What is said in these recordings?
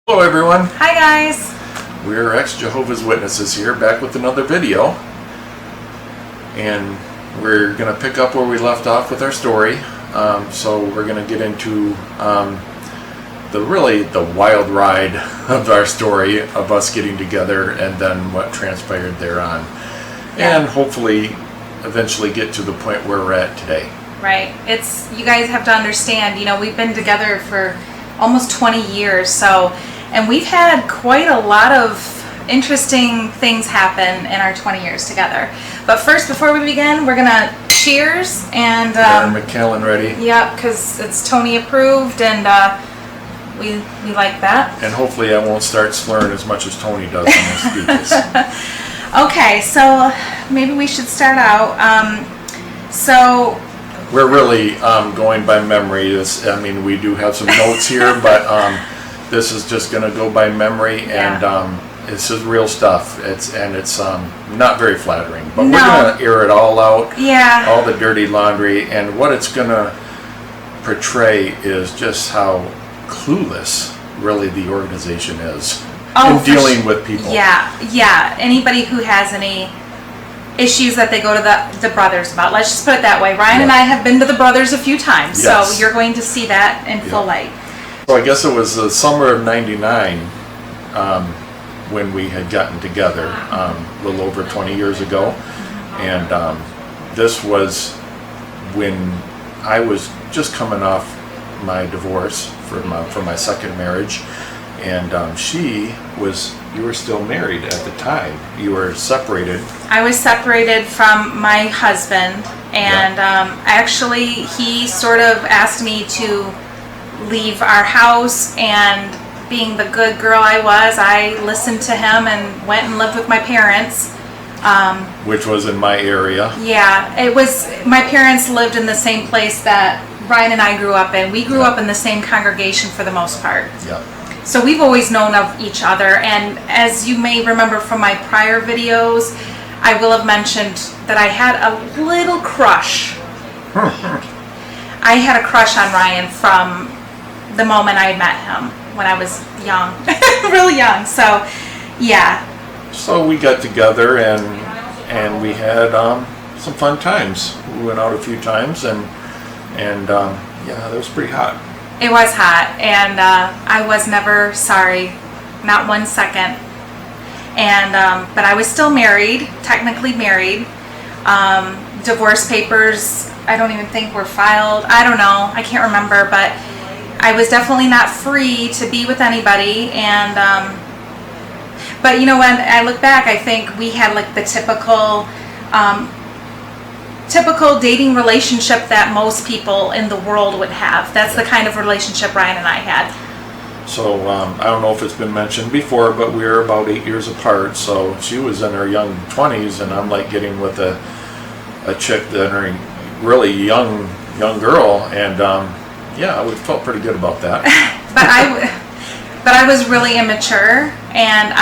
Hello everyone, Hi guys! we're ex-Jehovah's Witnesses here, back with another video. And we're going to pick up where we left off with our story. So we're going to get into the wild ride of our story of us getting together and then what transpired thereon. And hopefully eventually get to the point where we're at today. Right. You guys have to understand, we've been together for almost 20 years, and we've had quite a lot of interesting things happen in our 20 years together. But first, before we begin, we're going to cheers and... Aaron McKellen ready. Yep, because it's Tony approved and we like that. And hopefully I won't start slurring as much as Tony does when he speaks. Okay, so maybe we should start out. We're really going by memory. We do have some notes here, but this is just going to go by memory, and this is real stuff. It's not very flattering, but we're going to air it all out. Yeah. All the dirty laundry, and what it's going to portray is just how clueless really the organization is in dealing with people. Yeah. Anybody who has any issues that they go to the brothers about. Let's just put it that way. Ryan and I have been to the brothers a few times, so you're going to see that in full light. So I guess it was the summer of '99 when we had gotten together, a little over 20 years ago, and this was when I was just coming off my divorce from my second marriage, and you were still married at the time. You were separated. I was separated from my husband, and actually he sort of asked me to leave our house, and being the good girl I listened to him and went and lived with my parents. Which was in my area. Yeah, it was. My parents lived in the same place that Ryan and I grew up in. We grew up in the same congregation for the most part. Yeah. So we've always known of each other, and as you may remember from my prior videos, I will have mentioned that I had a little crush. I had a crush on Ryan from the moment I met him when I was young, really young. So, yeah. So we got together and we had some fun times. We went out a few times and that was pretty hot. It was hot, and I was never sorry, not 1 second. And but I was still married, technically married. Divorce papers, I don't even think were filed. I don't know, I can't remember, but I was definitely not free to be with anybody. And but when I look back, I think we had like the typical dating relationship that most people in the world would have. That's the kind of relationship Ryan and I had. So I don't know if it's been mentioned before, but we were about 8 years apart. So she was in her young 20s, and I'm like getting with a chick that her really young girl, and I felt pretty good about that. but I was really immature, and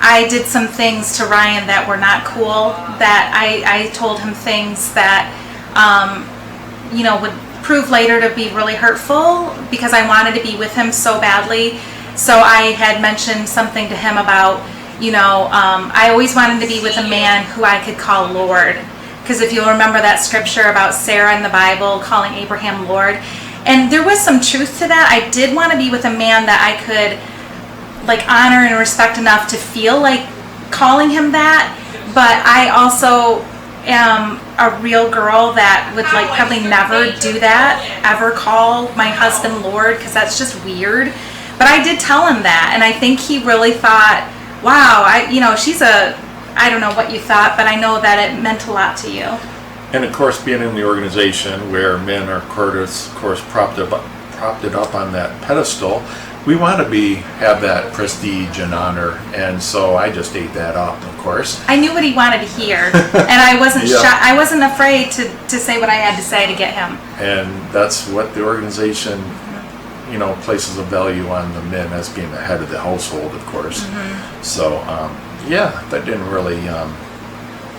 I did some things to Ryan that were not cool, that I told him things that, would prove later to be really hurtful because I wanted to be with him so badly. So I had mentioned something to him about, I always wanted to be with a man who I could call Lord. Because if you'll remember that scripture about Sarah in the Bible calling Abraham Lord, and there was some truth to that. I did want to be with a man that I could honor and respect enough to feel like calling him that, but I also am a real girl that would probably never do that, ever call my husband Lord, because that's just weird. But I did tell him that, and I think he really thought, wow, I don't know what you thought, but I know that it meant a lot to you. And of course, being in the organization where men are of course propped up on that pedestal, we want to have that prestige and honor, and so I just ate that up, of course. I knew what he wanted to hear, and I wasn't I wasn't afraid to say what I had to say to get him. And that's what the organization, places a value on the men as being the head of the household, of course. Mm-hmm. So, that didn't really,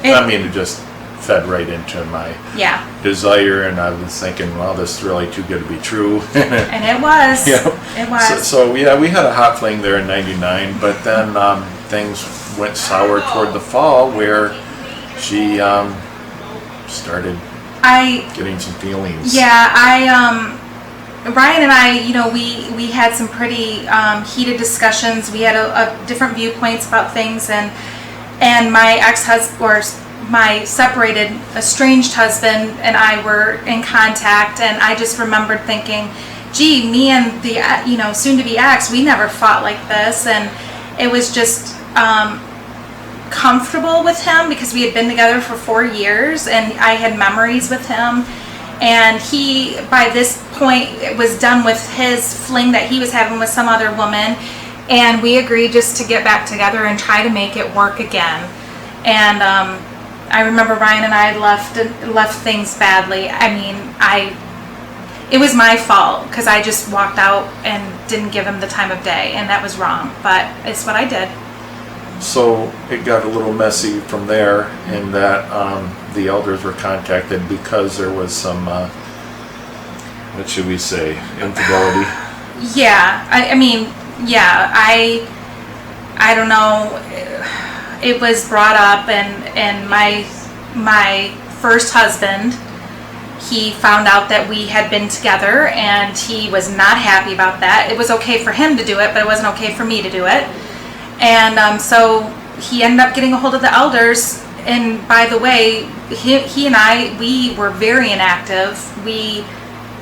it just fed right into my Yeah. desire, and I was thinking, well, this is really too good to be true. And it was. Yeah. It was. So yeah, we had a hot fling there in '99, but then things went sour toward the fall, where she started getting some feelings. Yeah, Ryan and I, we had some pretty heated discussions. We had a different viewpoints about things, and my ex-husband, or my separated, estranged husband, and I were in contact, and I just remembered thinking, gee, me and the soon-to-be ex, we never fought like this, and it was just comfortable with him because we had been together for 4 years, and I had memories with him. And he, by this point, was done with his fling that he was having with some other woman. And we agreed just to get back together and try to make it work again. And I remember Ryan and I left things badly. I mean, it was my fault because I just walked out and didn't give him the time of day. And that was wrong. But it's what I did. So it got a little messy from there, in that the elders were contacted because there was some, what should we say, infidelity. Yeah, I don't know. It was brought up, and my first husband, he found out that we had been together, and he was not happy about that. It was okay for him to do it, but it wasn't okay for me to do it. And so he ended up getting a hold of the elders. And by the way, he and I, we were very inactive. We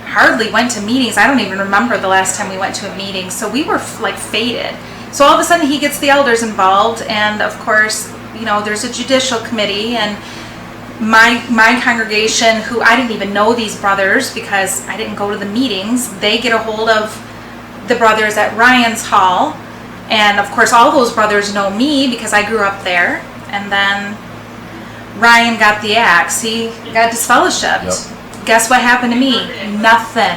hardly went to meetings. I don't even remember the last time we went to a meeting. So we were like faded. So all of a sudden he gets the elders involved. And of course, there's a judicial committee. And my congregation, who I didn't even know these brothers because I didn't go to the meetings, they get a hold of the brothers at Ryan's Hall. And of course, all those brothers know me because I grew up there. And then Ryan got the axe. He got disfellowshipped. Yep. Guess what happened to me? Nothing.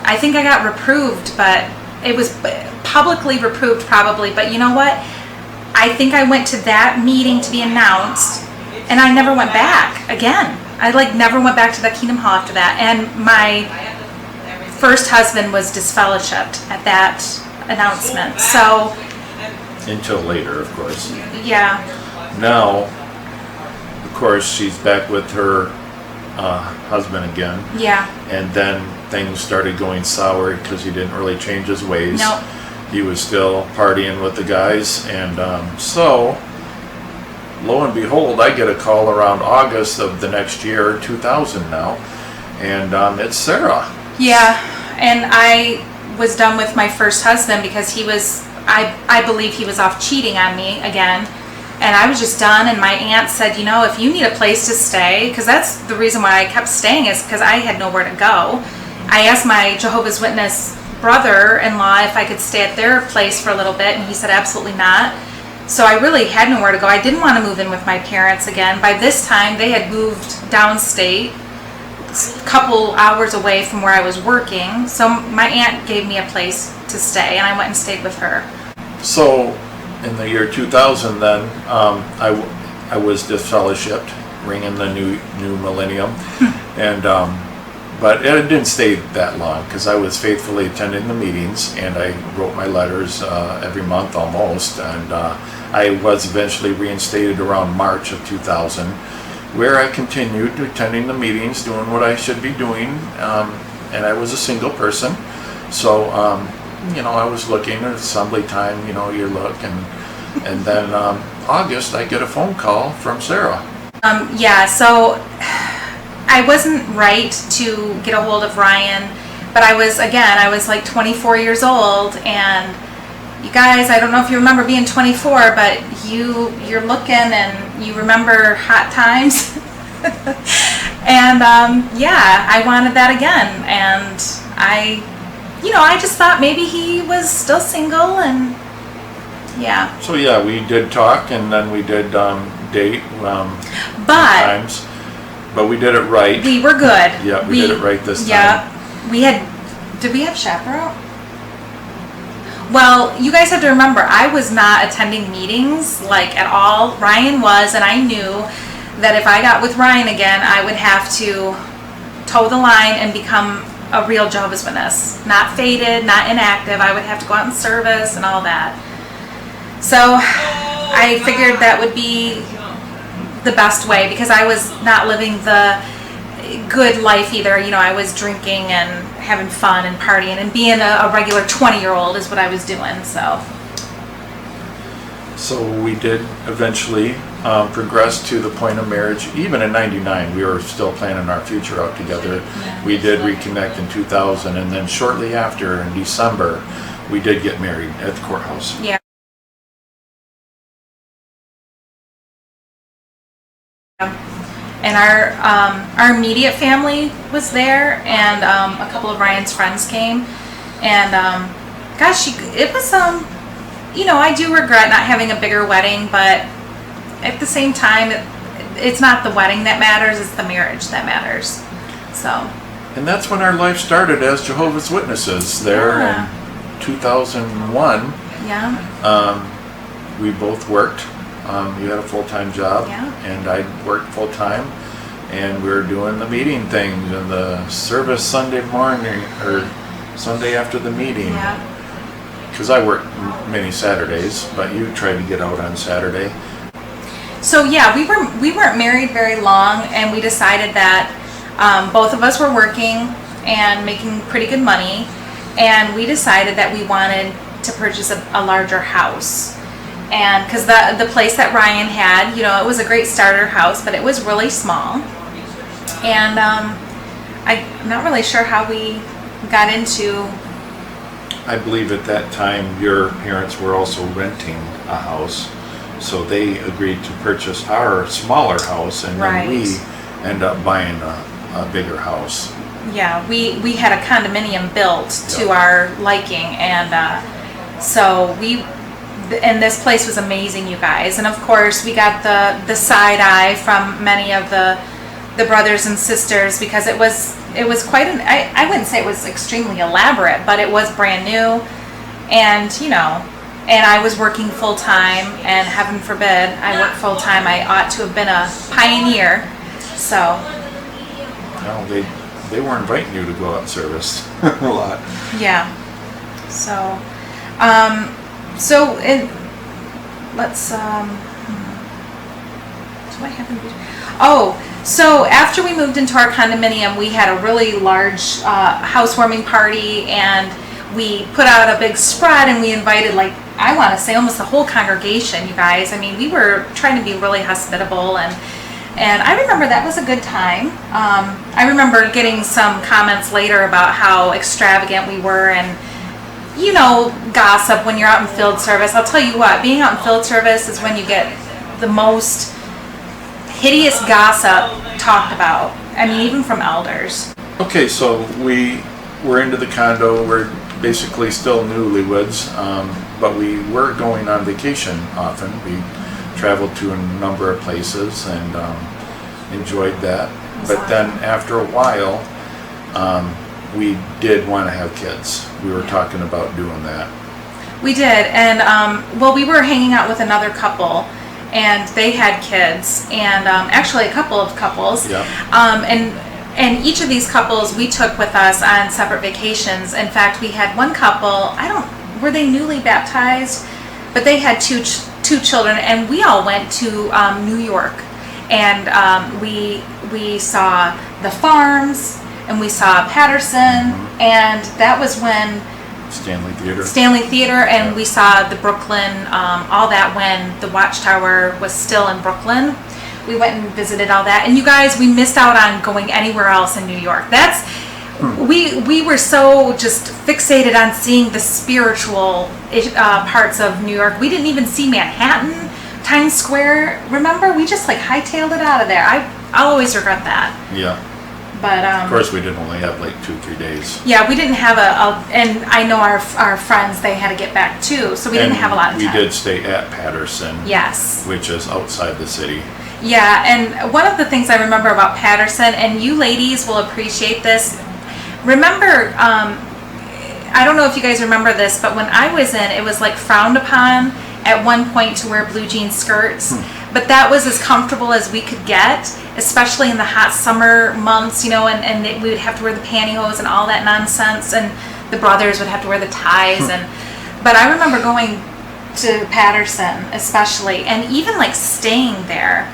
I think I got reproved, but it was publicly reproved probably. But you know what? I think I went to that meeting to be announced, and I never went back again. I never went back to the Kingdom Hall after that. And my first husband was disfellowshipped at that announcement. So until later, of course. Yeah. Now, of course, she's back with her husband again. Yeah. And then things started going sour because he didn't really change his ways. Nope. He was still partying with the guys, and so lo and behold, I get a call around August of the next year, 2000 now, and it's Sarah. Yeah, and I was done with my first husband because he was, I believe he was off cheating on me again, and I was just done. And my aunt said, if you need a place to stay, because that's the reason why I kept staying, is because I had nowhere to go. I asked my Jehovah's Witness brother-in-law if I could stay at their place for a little bit, and he said absolutely not. So I really had nowhere to go. I didn't want to move in with my parents again. By this time, they had moved downstate, a couple hours away from where I was working. So my aunt gave me a place to stay, and I went and stayed with her. So in the year 2000 then, I was disfellowshipped, ringing the new millennium. And but it didn't stay that long because I was faithfully attending the meetings, and I wrote my letters every month almost, and I was eventually reinstated around March of 2000, where I continued attending the meetings, doing what I should be doing, and I was a single person. So I was looking at assembly time, you look, and then August I get a phone call from Sarah. So I wasn't right to get a hold of Ryan, but I was like 24 years old, and you guys, I don't know if you remember being 24, but you're looking and you remember hot times. And I wanted that again, and I just thought maybe he was still single, and yeah. So yeah, we did talk, and then we did date times. But we did it right. We were good. Yeah, we did it right this time. Yeah. Did we have chaperone? Well, you guys have to remember, I was not attending meetings at all. Ryan was, and I knew that if I got with Ryan again, I would have to toe the line and become a real Jehovah's Witness. Not faded, not inactive. I would have to go out and service and all that. So I figured that would be the best way, because I was not living the good life either. You know, I was drinking and having fun and partying and being a regular 20-year-old is what I was doing. So we did eventually progress to the point of marriage. Even in '99, we were still planning our future out together. Yeah. We did reconnect in 2000, and then shortly after, in December, we did get married at the courthouse. Yeah. And our immediate family was there, and a couple of Ryan's friends came, and gosh, it was you know, I do regret not having a bigger wedding, but at the same time, it's not the wedding that matters, it's the marriage that matters. So. And that's when our life started as Jehovah's Witnesses there in 2001. Yeah. We both worked. You had a full-time job, and I worked full-time, and we were doing the meeting things and the service Sunday morning or Sunday after the meeting. Yeah. Because I worked many Saturdays, but you tried to get out on Saturday. So yeah, we weren't married very long, and we decided that both of us were working and making pretty good money, and we decided that we wanted to purchase a larger house. And because the place that Ryan had, you know, it was a great starter house, but it was really small. And I'm not really sure how we got into. I believe at that time your parents were also renting a house, so they agreed to purchase our smaller house, and then we end up buying a bigger house. Yeah, we had a condominium built to our liking, and so and this place was amazing, you guys. And of course, we got the side eye from many of the brothers and sisters, because it was quite I wouldn't say it was extremely elaborate, but it was brand new, and you know, and I was working full time, and heaven forbid I worked full time. I ought to have been a pioneer. So. No, they were inviting you to go out and service a lot. Yeah. So. Let's, do I have in between? Oh, so after we moved into our condominium, we had a really large housewarming party, and we put out a big spread, and we invited, like, I want to say almost the whole congregation, you guys. I mean, we were trying to be really hospitable, and I remember that was a good time. I remember getting some comments later about how extravagant we were, and you know, gossip when you're out in field service. I'll tell you what, being out in field service is when you get the most hideous gossip talked about. I mean, even from elders. Okay, so we were into the condo. We're basically still newlyweds, but we were going on vacation often. We traveled to a number of places and enjoyed that. But then after a while, we did want to have kids. We were talking about doing that. We did, and well, we were hanging out with another couple, and they had kids, and actually a couple of couples. Yeah. And each of these couples we took with us on separate vacations. In fact, we had one couple. Were they newly baptized? But they had two children, and we all went to New York, and we saw the farms. And we saw Patterson, and that was when Stanley Theater, and we saw the Brooklyn, all that when the Watchtower was still in Brooklyn. We went and visited all that, and you guys, we missed out on going anywhere else in New York. We were so just fixated on seeing the spiritual parts of New York. We didn't even see Manhattan, Times Square. Remember, we just like hightailed it out of there. I'll always regret that. Yeah. But of course, we didn't only have like 2-3 days. Yeah, we didn't have and I know our friends, they had to get back too, so we didn't have a lot of time. We did stay at Patterson. Yes. Which is outside the city. Yeah, and one of the things I remember about Patterson, and you ladies will appreciate this. Remember, I don't know if you guys remember this, but when I was in, it was like frowned upon at one point to wear blue jean skirts. but that was as comfortable as we could get, especially in the hot summer months, and we would have to wear the pantyhose and all that nonsense, and the brothers would have to wear the ties. But I remember going to Patterson especially, and even like staying there,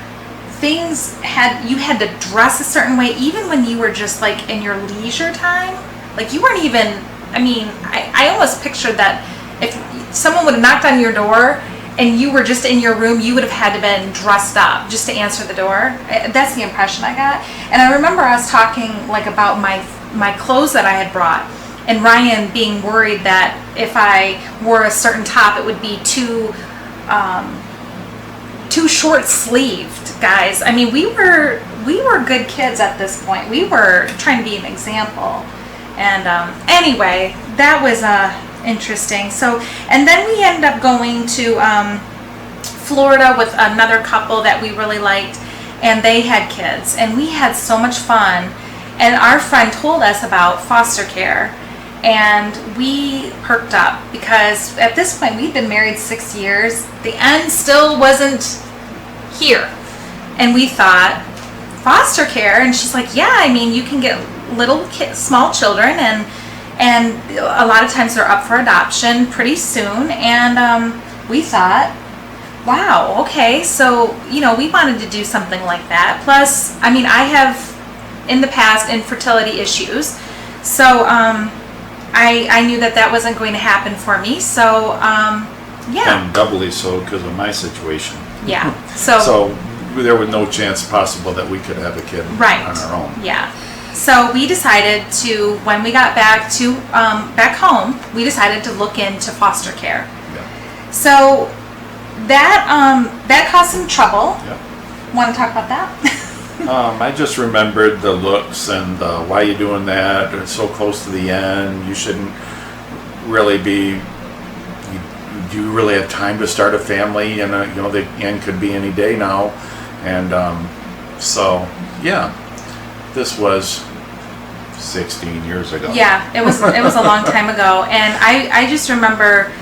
you had to dress a certain way, even when you were just like in your leisure time. Like you weren't even, I almost pictured that if someone would have knocked on your door and you were just in your room, you would have had to been dressed up just to answer the door. That's the impression I got. And I remember us talking like about my clothes that I had brought, and Ryan being worried that if I wore a certain top, it would be too short-sleeved, guys. We were good kids at this point. We were trying to be an example. And anyway, that was interesting. So, and then we ended up going to Florida with another couple that we really liked, and they had kids, and we had so much fun. And our friend told us about foster care, and we perked up because at this point we'd been married 6 years. The end still wasn't here, and we thought, foster care? And she's like, yeah, you can get little small children, and a lot of times they're up for adoption pretty soon. And we thought, wow, okay, so we wanted to do something like that. Plus, I have in the past infertility issues, so I knew that wasn't going to happen for me. So yeah, and doubly so because of my situation. Yeah. So there was no chance possible that we could have a kid on our own. Yeah. So we decided to, when we got back to back home, we decided to look into foster care. Yeah. So that caused some trouble. Yeah. Want to talk about that? I just remembered the looks and why you doing that? It's so close to the end. You shouldn't really be. Do you really have time to start a family? And the end could be any day now. And so yeah, this was 16 years ago. Yeah, it was a long time ago, and I just remember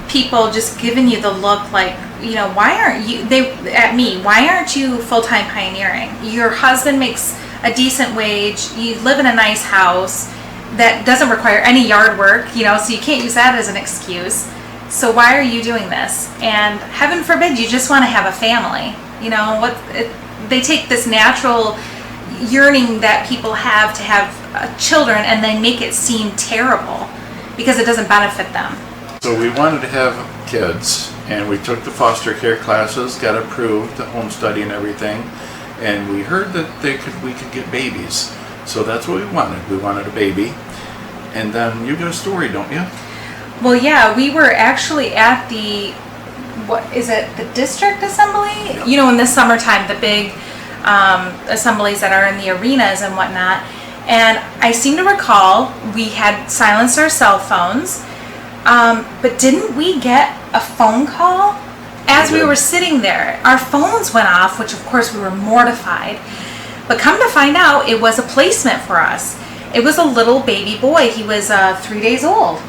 people just giving you the look like, why aren't you, why aren't you full-time pioneering? Your husband makes a decent wage, you live in a nice house that doesn't require any yard work, so you can't use that as an excuse. So why are you doing this? And heaven forbid you just want to have a family. They take this natural yearning that people have to have children, and they make it seem terrible because it doesn't benefit them. So we wanted to have kids, and we took the foster care classes, got approved, the home study and everything, and we heard that we could get babies. So that's what we wanted. We wanted a baby. And then you got a story, don't you? Well, yeah, we were actually at the district assembly? Yeah. In the summertime, the big assemblies that are in the arenas and whatnot. And I seem to recall we had silenced our cell phones, but didn't we get a phone call as we were sitting there? Our phones went off, which of course we were mortified. But come to find out, it was a placement for us. It was a little baby boy. He was 3 days old.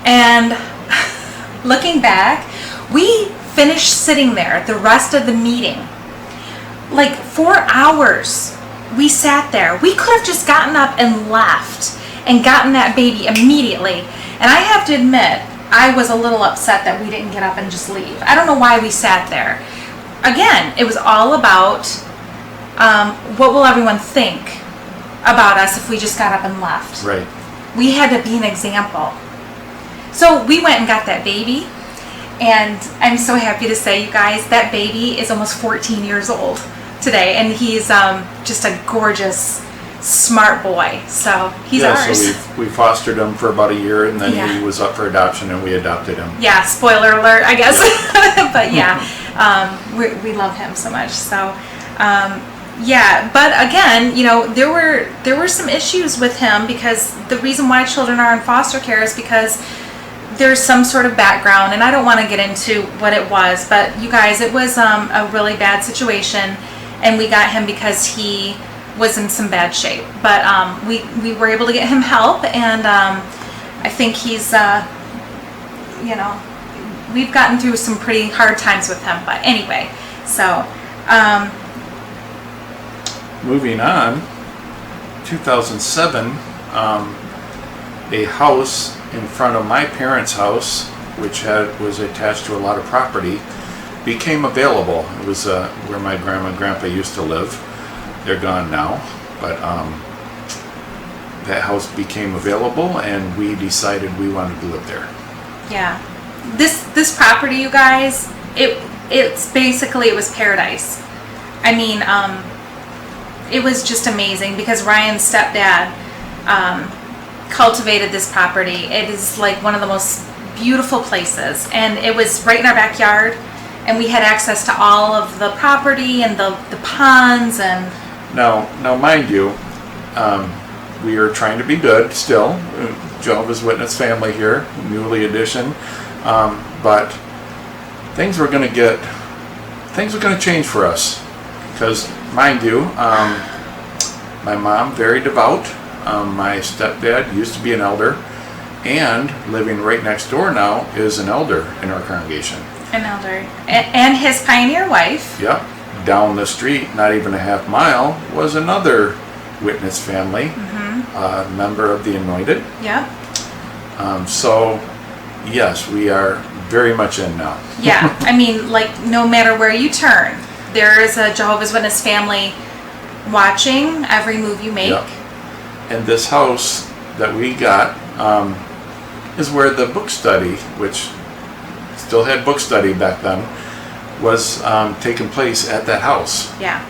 And looking back, we finished sitting there the rest of the meeting. Like 4 hours we sat there. We could have just gotten up and left and gotten that baby immediately. And I have to admit, I was a little upset that we didn't get up and just leave. I don't know why we sat there. Again, it was all about what will everyone think about us if we just got up and left. Right. We had to be an example. So we went and got that baby, and I'm so happy to say, you guys, that baby is almost 14 years old today, and he's just a gorgeous, smart boy. So he's ours. So we fostered him for about a year, and then he was up for adoption, and we adopted him. Yeah, spoiler alert, I guess. Yeah. But yeah, we love him so much. So yeah, but again, there were some issues with him, because the reason why children are in foster care is because there's some sort of background, and I don't want to get into what it was, but you guys, it was a really bad situation, and we got him because he was in some bad shape. But we were able to get him help, and I think he's, we've gotten through some pretty hard times with him. But anyway, so Moving on, 2007, a house in front of my parents' house, which was attached to a lot of property, became available. It was where my grandma and grandpa used to live. They're gone now, but that house became available, and we decided we wanted to live there. Yeah. This property, you guys, it's basically, it was paradise. I mean, it was just amazing because Ryan's stepdad cultivated this property. It is like one of the most beautiful places, and it was right in our backyard, and we had access to all of the property and the ponds. And now mind you, we are trying to be good still, Jehovah's Witness family here, newly edition, but things were going to change for us, because mind you, my mom, very devout, my stepdad used to be an elder, and living right next door now is an elder in our congregation. An elder. And his pioneer wife. Yep. Down the street, not even a half mile, was another Witness family, member of the Anointed. Yep. So, yes, we are very much in now. Yeah. I mean, like, no matter where you turn, there is a Jehovah's Witness family watching every move you make. Yep. And this house that we got is where the book study, which still had book study back then, was taking place at that house. Yeah.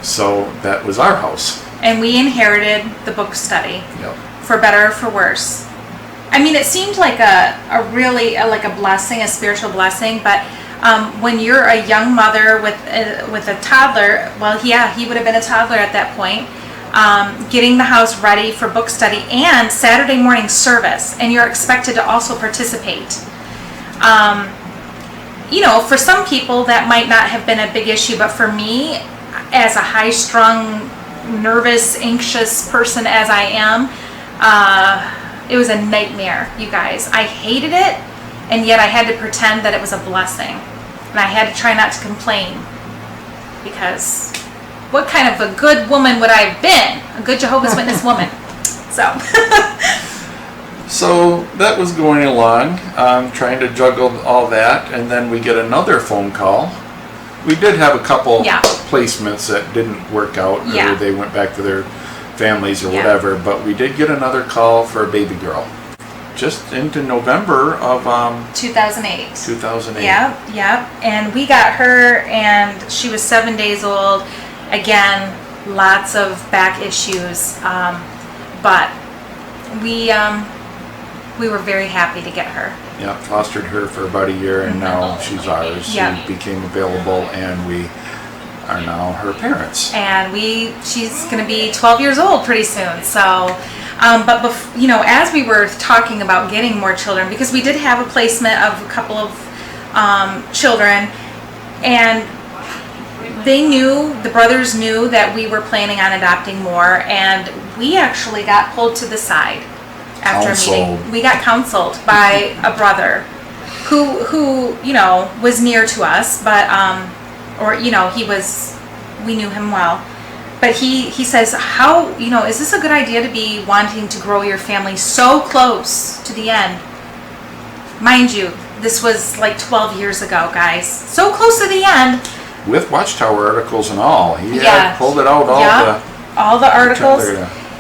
So that was our house. And we inherited the book study. Yep. For better or for worse. I mean, it seemed like a really like a blessing, a spiritual blessing. But when you're a young mother with a toddler, well, yeah, he would have been a toddler at that point. Getting the house ready for book study and Saturday morning service, and you're expected to also participate. You know, for some people that might not have been a big issue, but for me, as a high-strung, nervous, anxious person as I am, it was a nightmare, you guys. I hated it, and yet I had to pretend that it was a blessing. And I had to try not to complain, because what kind of a good woman would I have been? A good Jehovah's Witness woman. So. So that was going along, trying to juggle all that, and then we get another phone call. We did have a couple placements that didn't work out, or they went back to their families or whatever, but we did get another call for a baby girl. Just into November of 2008. 2008. Yep. And we got her, and she was 7 days old. Again, lots of back issues, but we were very happy to get her. Yeah, fostered her for about a year, and now she's ours. Yeah. She became available, and we are now her parents. And she's going to be 12 years old pretty soon. So, you know, as we were talking about getting more children, because we did have a placement of a couple of children, and the brothers knew that we were planning on adopting more, and we actually got pulled to the side after a meeting. We got counseled by a brother who you know, was near to us, but or you know, we knew him well, but he says, how, you know, is this a good idea to be wanting to grow your family so close to the end? Mind you, this was like 12 years ago, guys. So close to the end. With Watchtower articles and all. He had pulled it out, all the articles.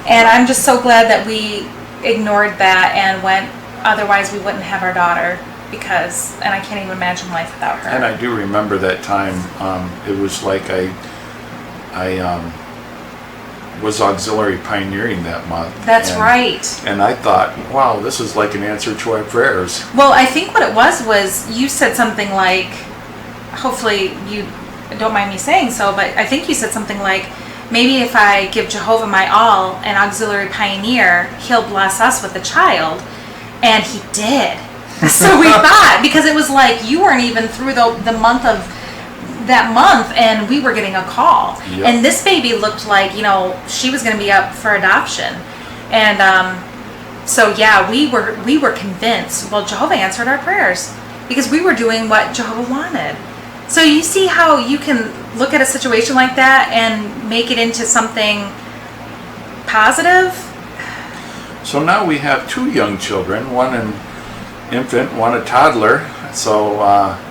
And I'm just so glad that we ignored that and went, otherwise we wouldn't have our daughter, and I can't even imagine life without her. And I do remember that time. It was like I was auxiliary pioneering that month. That's right. And I thought, wow, this is like an answer to our prayers. Well, I think what it was you said something like, hopefully you don't mind me saying so, but I think you said something like, maybe if I give Jehovah my all, an auxiliary pioneer, he'll bless us with a child. And he did. So we thought, because it was like you weren't even through the month of that month, and we were getting a call. Yep. And this baby looked like, you know, she was going to be up for adoption. And so yeah, we were convinced. Well, Jehovah answered our prayers because we were doing what Jehovah wanted. So you see how you can look at a situation like that and make it into something positive? So now we have 2 young children, one an infant, one a toddler. So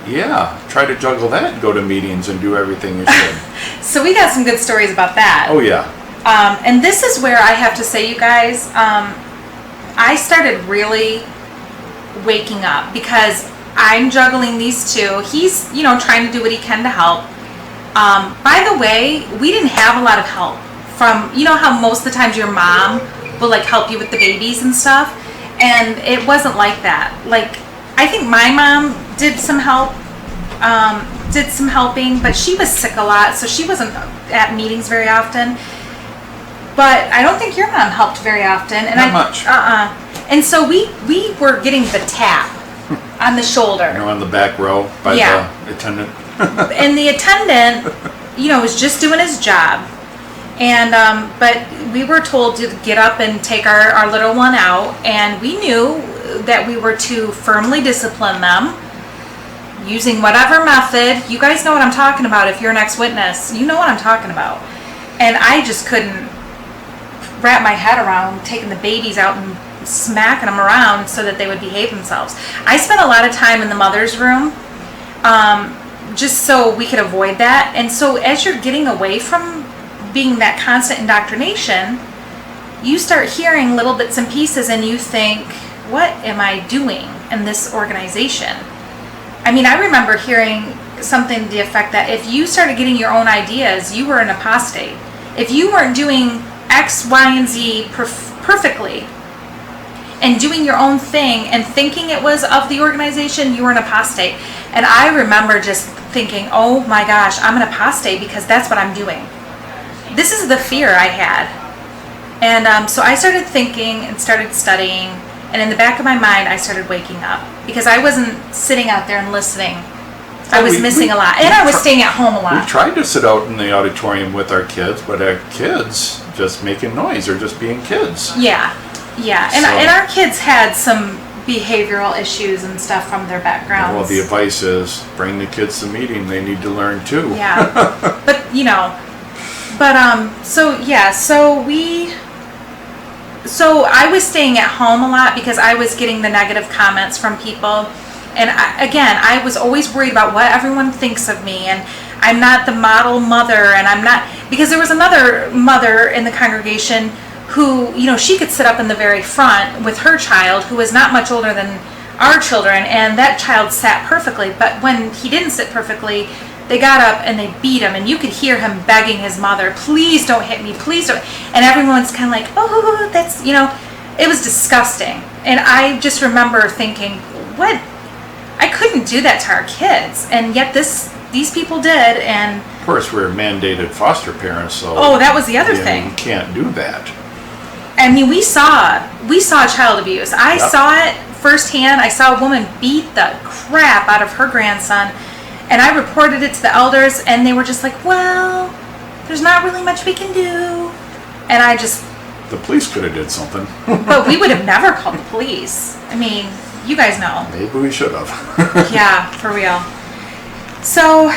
yeah, try to juggle that and go to meetings and do everything you should. So we got some good stories about that. Oh yeah. And this is where I have to say, you guys, I started really waking up because I'm juggling these 2. He's, trying to do what he can to help. By the way, we didn't have a lot of help from, how most of the times your mom will like help you with the babies and stuff. And it wasn't like that. Like, I think my mom did some helping, but she was sick a lot, so she wasn't at meetings very often. But I don't think your mom helped very often. And Not much. And so we were getting the tap on the shoulder. On the back row by the attendant. And the attendant, was just doing his job. And but we were told to get up and take our little one out, and we knew that we were to firmly discipline them using whatever method. You guys know what I'm talking about. If you're an ex-witness, you know what I'm talking about. And I just couldn't wrap my head around taking the babies out and smacking them around so that they would behave themselves. I spent a lot of time in the mother's room just so we could avoid that. And so as you're getting away from being that constant indoctrination, you start hearing little bits and pieces and you think, what am I doing in this organization? I mean, I remember hearing something to the effect that if you started getting your own ideas, you were an apostate. If you weren't doing X, Y, and Z perfectly and doing your own thing and thinking it was of the organization, you were an apostate. And I remember just thinking, oh my gosh, I'm an apostate because that's what I'm doing. This is the fear I had. And so I started thinking and started studying, and in the back of my mind I started waking up because I wasn't sitting out there and listening. I was missing a lot, and I was staying at home a lot. We tried to sit out in the auditorium with our kids, but our kids just making noise or just being kids. Yeah. And our kids had some behavioral issues and stuff from their backgrounds. Well, the advice is bring the kids to meeting. They need to learn too. Yeah. So I was staying at home a lot because I was getting the negative comments from people. And I was always worried about what everyone thinks of me, and I'm not the model mother, and I'm not, because there was another mother in the congregation who, she could sit up in the very front with her child who was not much older than our children, and that child sat perfectly, but when he didn't sit perfectly, they got up and they beat him, and you could hear him begging his mother, please don't hit me, please don't, and everyone's kind of like, oh, that's, it was disgusting. And I just remember thinking, what? I couldn't do that to our kids, and yet these people did. And of course, we're mandated foster parents, so that was the other thing. You can't do that. I mean, we saw child abuse. I saw it firsthand. I saw a woman beat the crap out of her grandson, and I reported it to the elders, and they were just like, well, there's not really much we can do. And the police could have did something. But we would have never called the police. I mean, you guys know. Maybe we should have. Yeah, for real. So,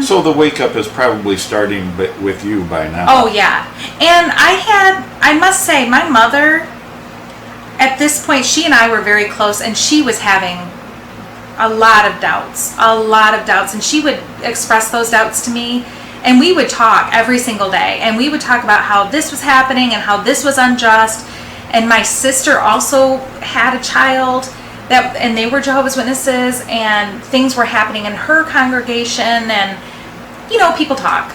so the wake up is probably starting with you by now. Oh yeah. And I must say, my mother, at this point, she and I were very close, and she was having a lot of doubts, and she would express those doubts to me, and we would talk every single day, and we would talk about how this was happening and how this was unjust. And my sister also had a child and they were Jehovah's Witnesses, and things were happening in her congregation, and people talk.